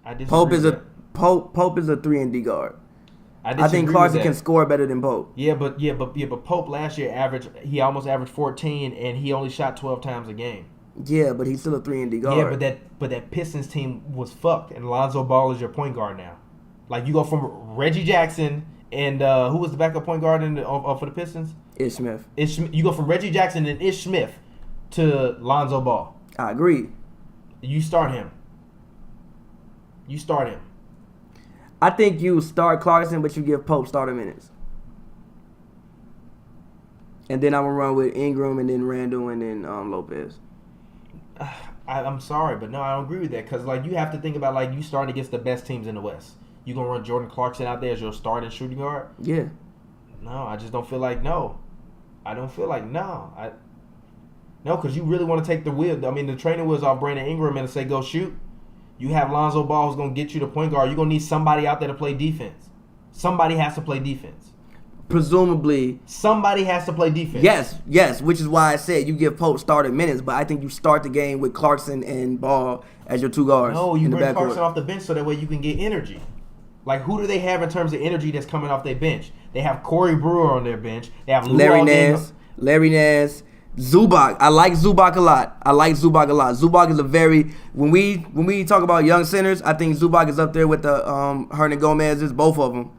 I disagree Pope is with a that. Pope is a 3-and-D guard. I I think disagree with Clarkson that. can score better than Pope. But Pope last year almost averaged 14, and he only shot 12 times a game. Yeah, but he's still a 3-and-D guard. Yeah, but that Pistons team was fucked, and Lonzo Ball is your point guard now. Like, you go from Reggie Jackson and who was the backup point guard for the Pistons? Ish Smith. You go from Reggie Jackson and Ish Smith to Lonzo Ball. I agree. You start him. I think you start Clarkson, but you give Pope starter minutes. And then I'm going to run with Ingram and then Randall and then Lopez. I'm sorry, but no, I don't agree with that because, like, you have to think about, like, you starting against the best teams in the West. You going to run Jordan Clarkson out there as your starting shooting guard? Yeah. No, I just don't feel like no. I don't feel like no. No, because you really want to take the wheel. I mean, the training wheels off Brandon Ingram and say, go shoot. You have Lonzo Ball who's going to get you the point guard. You're going to need somebody out there to play defense. Somebody has to play defense. Presumably. Somebody has to play defense. Yes, which is why I said you give Pope starter minutes, but I think you start the game with Clarkson and Ball as your two guards. No, you in the bring backcourt. Clarkson off the bench so that way you can get energy. Like, who do they have in terms of energy that's coming off their bench? They have Corey Brewer on their bench. They have Larry Nance, Zubac. I like Zubac a lot. Zubac is a very when we talk about young centers, I think Zubac is up there with the Hernan Gomez's, both of them,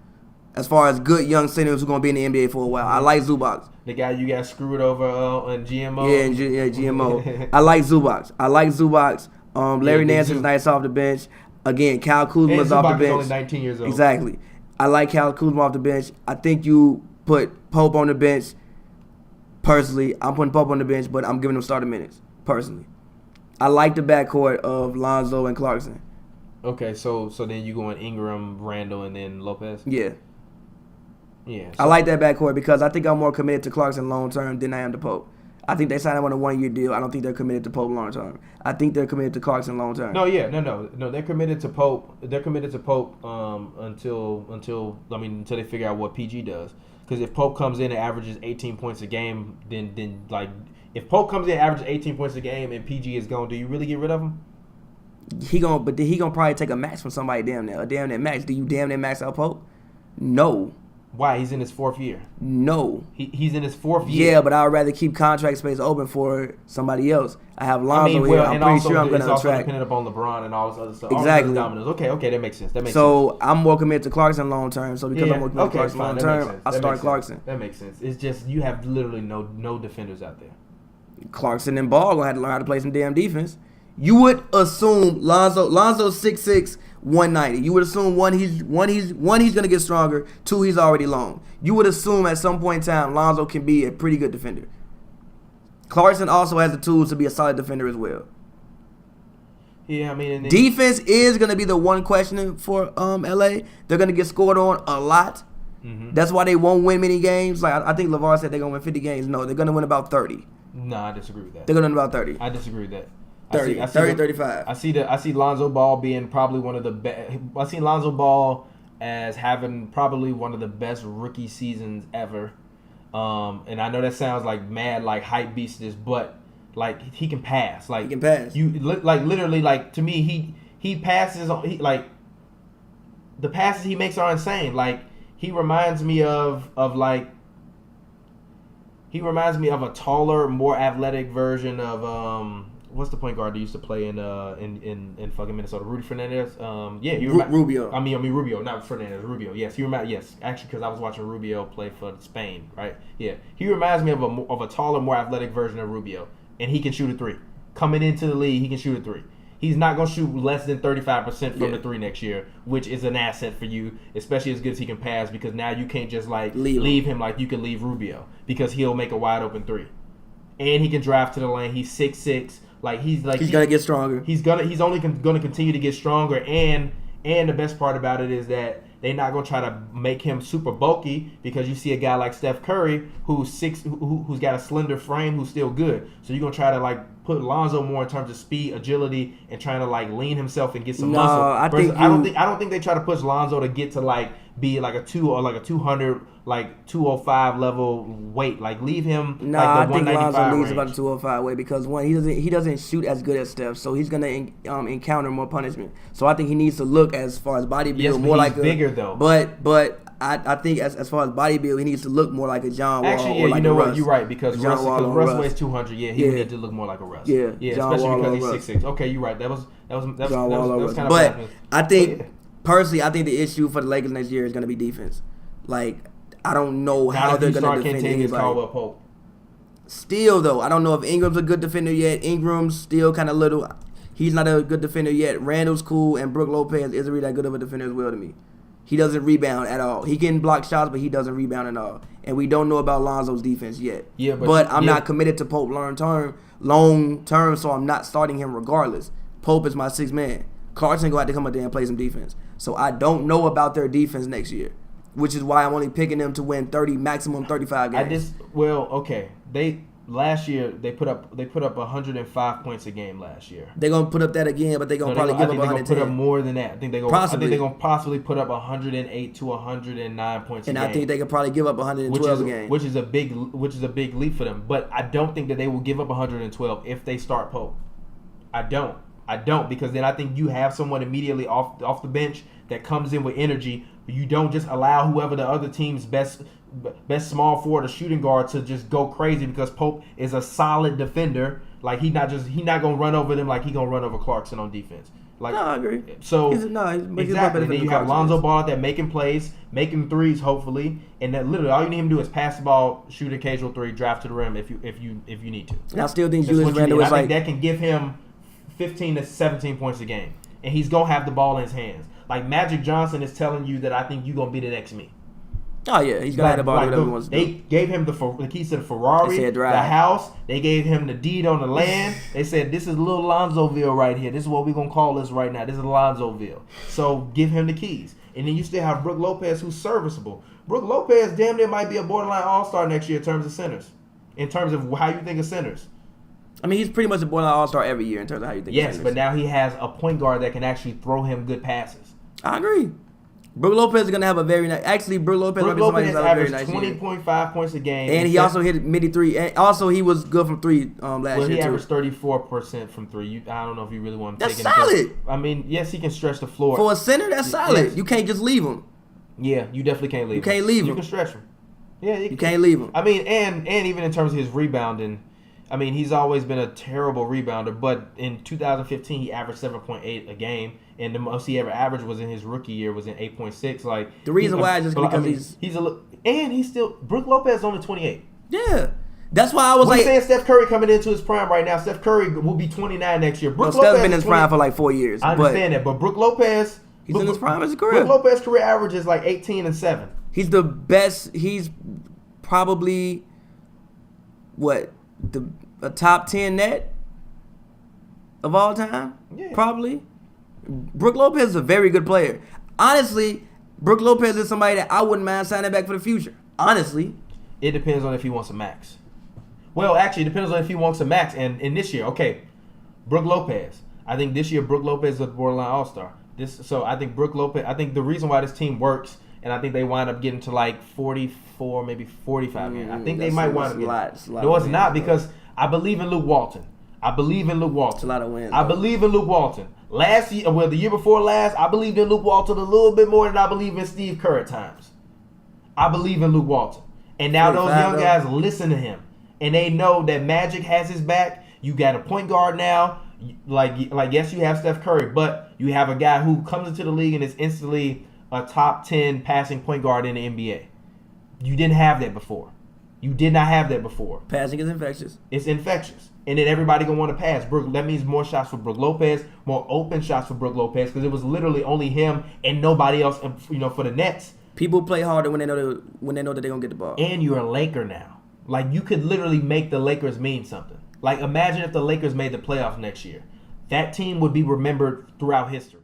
as far as good young centers who are going to be in the NBA for a while. I like Zubac. The guy you got screwed over on GMO. Yeah, GMO. I like Zubac. Larry Nance is nice off the bench. Again, Kyle Kuzma's off the bench. Is only 19 years old. Exactly. I like Kyle Kuzma off the bench. I think you put Pope on the bench. Personally, I'm putting Pope on the bench, but I'm giving him starting minutes. Personally, I like the backcourt of Lonzo and Clarkson. Okay, so then you go in Ingram, Randall, and then Lopez. Yeah. Yeah. I like that backcourt because I think I'm more committed to Clarkson long term than I am to Pope. I think they signed him on a 1-year deal. I don't think they're committed to Pope long term. I think they're committed to Clarkson long term. No. They're committed to Pope. They're committed to Pope until they figure out what PG does. Because if Pope comes in and averages 18 points a game, then like if Pope comes in and averages 18 points a game and PG is gone, do you really get rid of him? He gonna probably take a max from somebody damn near max. Do you damn near max out Pope? No. Why? He's in his fourth year. No. He's in his fourth year. Yeah, but I'd rather keep contract space open for somebody else. I have Lonzo here. I'm pretty sure I'm going to attract. It's also dependent upon LeBron and all this other stuff. Exactly. All dominoes. Okay, that makes sense. So I'm more committed to Clarkson long term. So because I'm more committed to Clarkson long term, I start Clarkson. That makes sense. It's just you have literally no defenders out there. Clarkson and Ball gonna have to learn how to play some damn defense. You would assume Lonzo's 6'6", 190. You would assume one he's gonna get stronger. Two, he's already long. You would assume at some point in time Lonzo can be a pretty good defender. Clarkson also has the tools to be a solid defender as well. Yeah, I mean, defense is gonna be the one question for LA. They're gonna get scored on a lot. Mm-hmm. That's why they won't win many games. Like I think LeVar said they're gonna win 50 games. No, they're gonna win about 30. No, I disagree with that. They're gonna win about 30. I disagree with that. 35. I see Lonzo Ball being probably one of the best. I see Lonzo Ball as having probably one of the best rookie seasons ever. And I know that sounds like mad, like hype beastess, but like he can pass. Like he can pass. You like literally like to me he passes. Like the passes he makes are insane. Like he reminds me of a taller, more athletic version of what's the point guard that used to play in fucking Minnesota? Rudy Fernandez. Rubio. I mean Rubio, not Fernandez. Rubio. Yes, actually, because I was watching Rubio play for Spain, right? Yeah, he reminds me of a taller, more athletic version of Rubio, and he can shoot a three. Coming into the league, he can shoot a three. He's not gonna shoot less than 35% from the three next year, which is an asset for you, especially as good as he can pass. Because now you can't just like leave him like you can leave Rubio, because he'll make a wide open three, and he can drive to the lane. He's 6'6". Like he's gonna get stronger. He's only gonna continue to get stronger, and the best part about it is that They're not gonna try to make him super bulky because you see a guy like Steph Curry who's who's got a slender frame who's still good. So you're gonna try to like put Lonzo more in terms of speed, agility, and trying to like lean himself and get some muscle. I don't think they try to push Lonzo to get to like be like a 200 like 205 level weight. Like leave him like the I think 195 Lonzo leaves range. about the 205 weight because one, he doesn't shoot as good as Steph, so he's gonna encounter more punishment. So I think he needs to look as far as body build more like bigger though. But I think as far as body build, he needs to look more like a John Wall. Actually, or like you know Russ. what? You're right because Russ weighs 200. Yeah, he would need to look more like a Russ. Yeah, John especially Wall because he's 6'6". Okay, you're right. That was kind of. But I think personally, I think the issue for the Lakers next year is going to be defense. Like I don't know how they're going to defend anybody. Pope. Still though, I don't know if Ingram's a good defender yet. Ingram's still kind of little. He's not a good defender yet. Randall's cool, and Brook Lopez isn't really that good of a defender as well to me. He doesn't rebound at all. He can block shots, but he doesn't rebound at all. And we don't know about Lonzo's defense yet. Yeah, but I'm not committed to Pope long term, so I'm not starting him regardless. Pope is my sixth man. Clarkson going to have to come up there and play some defense. So I don't know about their defense next year, which is why I'm only picking them to win 30, maximum 35 games. Last year they put up 105 points a game last year. They're gonna put up that again, but they're gonna probably give up 110. They're gonna put up more than that. I think they're gonna possibly put up 108 to 109 points a game. And I think they could probably give up 112 a game, which is a big leap for them. But I don't think that they will give up 112 if they start Pope. I don't because then I think you have someone immediately off the bench that comes in with energy. You don't just allow whoever the other team's best small forward or shooting guard to just go crazy because Pope is a solid defender. Like he not gonna run over them like he gonna run over Clarkson on defense. Like no, I agree. So exactly. And then you have Lonzo Ball out there making plays, making threes, hopefully, and that literally all you need him to do is pass the ball, shoot an occasional three, drive to the rim if you need to. And I still think Julius Randle is like that can give him 15 to 17 points a game, and he's gonna have the ball in his hands. Like Magic Johnson is telling you that I think you're gonna be the next me. Oh yeah, he's gonna have the ball. Whatever he wants to they do. gave him the keys to the Ferrari, the house. They gave him the deed on the land. They said this is little Lonzoville right here. This is what we're gonna call this right now. This is Lonzoville. So give him the keys, and then you still have Brook Lopez, who's serviceable. Brook Lopez damn near might be a borderline all-star next year in terms of centers, in terms of how you think of centers. I mean, he's pretty much a borderline all-star every year in terms of how you think. Yes, of centers. but now he has a point guard that can actually throw him good passes. I agree. Brook Lopez is gonna have a very nice. Actually, Brook Lopez averaged 20.5 points a game, and he also hit midi three. And also, he was good from three last year. Well, he averaged 34% from three. I don't know if you really want to. That's solid. I mean, yes, he can stretch the floor for a center. That's solid. Yes. You can't just leave him. Yeah, you definitely can't leave. You can't leave him. You can stretch him. Yeah, you can't leave him. I mean, and even in terms of his rebounding. I mean, he's always been a terrible rebounder, but in 2015 he averaged 7.8 a game, and the most he ever averaged was in his rookie year was in 8.6. Like the reason why is just because he's still Brook Lopez is only 28. Yeah, that's why I was We're saying Steph Curry coming into his prime right now. Steph Curry will be 29 next year. Steph's been in his prime for like 4 years. I understand that, but Brook Lopez, he's in his prime of his career. Brook Lopez career average is like 18 and 7. He's the best. He's probably a top 10 net of all time? Yeah. Probably. Brook Lopez is a very good player. Honestly, Brook Lopez is somebody that I wouldn't mind signing back for the future. Honestly. It depends on if he wants a max. Well, actually, it depends on if he wants a max. And in this year, okay, Brook Lopez. I think this year Brook Lopez is a borderline all-star. So I think Brook Lopez, I think the reason why this team works, and I think they wind up getting to like 44, maybe 45 games. I think they might wind up getting. No, it's not because I believe in Luke Walton. It's a lot of wins. I believe in Luke Walton. Last year, well, the year before last, I believed in Luke Walton a little bit more than I believe in Steve Kerr at times. I believe in Luke Walton. And now those young guys listen to him. And they know that Magic has his back. You got a point guard now. Like yes, you have Steph Curry, but you have a guy who comes into the league and is instantly a top 10 passing point guard in the NBA. You didn't have that before. You did not have that before. Passing is infectious. It's infectious. And then everybody going to want to pass. That means more shots for Brook Lopez, more open shots for Brook Lopez, because it was literally only him and nobody else, for the Nets. People play harder when they know that they're going to get the ball. And you're a Laker now. Like, you could literally make the Lakers mean something. Like, imagine if the Lakers made the playoffs next year. That team would be remembered throughout history.